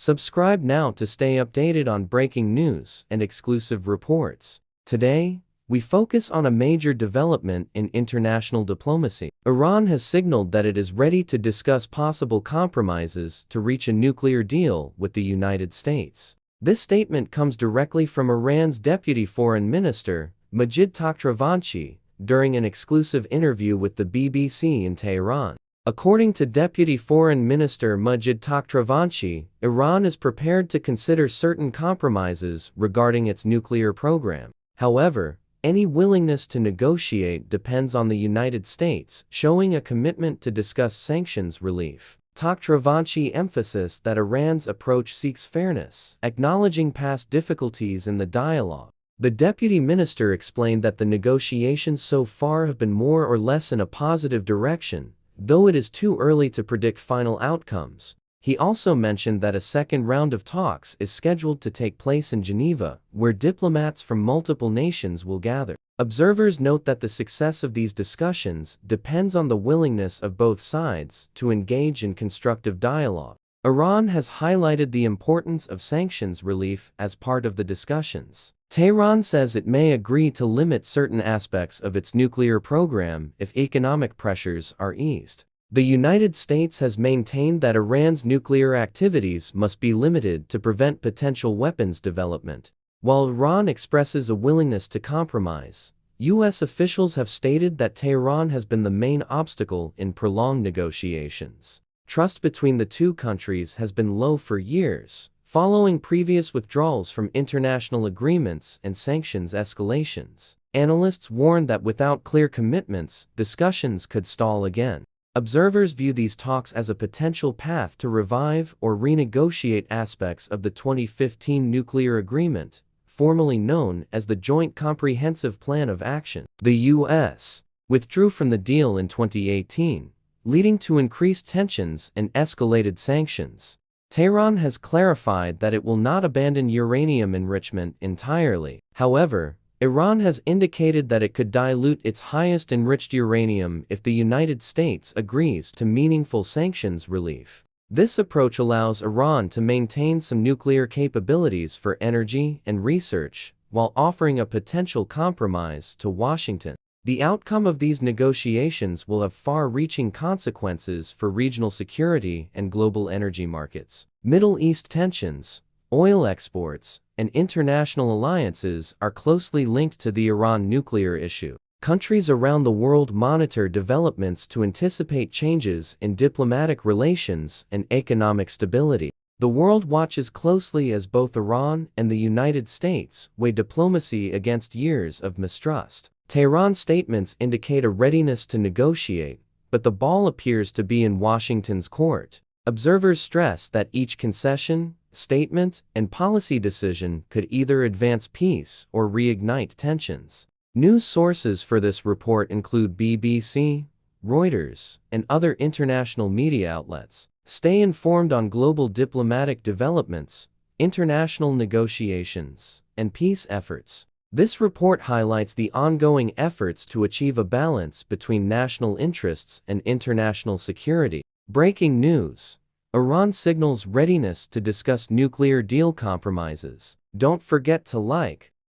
Subscribe now to stay updated on breaking news and exclusive reports. Today, we focus on a major development in international diplomacy. Iran has signaled that it is ready to discuss possible compromises to reach a nuclear deal with the United States. This statement comes directly from Iran's Deputy Foreign Minister, Majid Takhtravanchi, during an exclusive interview with the BBC in Tehran. According to Deputy Foreign Minister Majid Takhtravanchi, Iran is prepared to consider certain compromises regarding its nuclear program. However, any willingness to negotiate depends on the United States showing a commitment to discuss sanctions relief. Takhtravanchi emphasized that Iran's approach seeks fairness, acknowledging past difficulties in the dialogue. The deputy minister explained that the negotiations so far have been more or less in a positive direction, though it is too early to predict final outcomes. He also mentioned that a second round of talks is scheduled to take place in Geneva, where diplomats from multiple nations will gather. Observers note that the success of these discussions depends on the willingness of both sides to engage in constructive dialogue. Iran has highlighted the importance of sanctions relief as part of the discussions. Tehran says it may agree to limit certain aspects of its nuclear program if economic pressures are eased. The United States has maintained that Iran's nuclear activities must be limited to prevent potential weapons development. While Iran expresses a willingness to compromise, U.S. officials have stated that Tehran has been the main obstacle in prolonged negotiations. Trust between the two countries has been low for years, following previous withdrawals from international agreements and sanctions escalations. Analysts warn that without clear commitments, discussions could stall again. Observers view these talks as a potential path to revive or renegotiate aspects of the 2015 nuclear agreement, formerly known as the Joint Comprehensive Plan of Action. The U.S. withdrew from the deal in 2018, leading to increased tensions and escalated sanctions. Tehran has clarified that it will not abandon uranium enrichment entirely. However, Iran has indicated that it could dilute its highest enriched uranium if the United States agrees to meaningful sanctions relief. This approach allows Iran to maintain some nuclear capabilities for energy and research, while offering a potential compromise to Washington. The outcome of these negotiations will have far-reaching consequences for regional security and global energy markets. Middle East tensions, oil exports, and international alliances are closely linked to the Iran nuclear issue. Countries around the world monitor developments to anticipate changes in diplomatic relations and economic stability. The world watches closely as both Iran and the United States weigh diplomacy against years of mistrust. Tehran's statements indicate a readiness to negotiate, but the ball appears to be in Washington's court. Observers stress that each concession, statement, and policy decision could either advance peace or reignite tensions. News sources for this report include BBC, Reuters, and other international media outlets. Stay informed on global diplomatic developments, international negotiations, and peace efforts. This report highlights the ongoing efforts to achieve a balance between national interests and international security. Breaking news: Iran signals readiness to discuss nuclear deal compromises. Don't forget to like,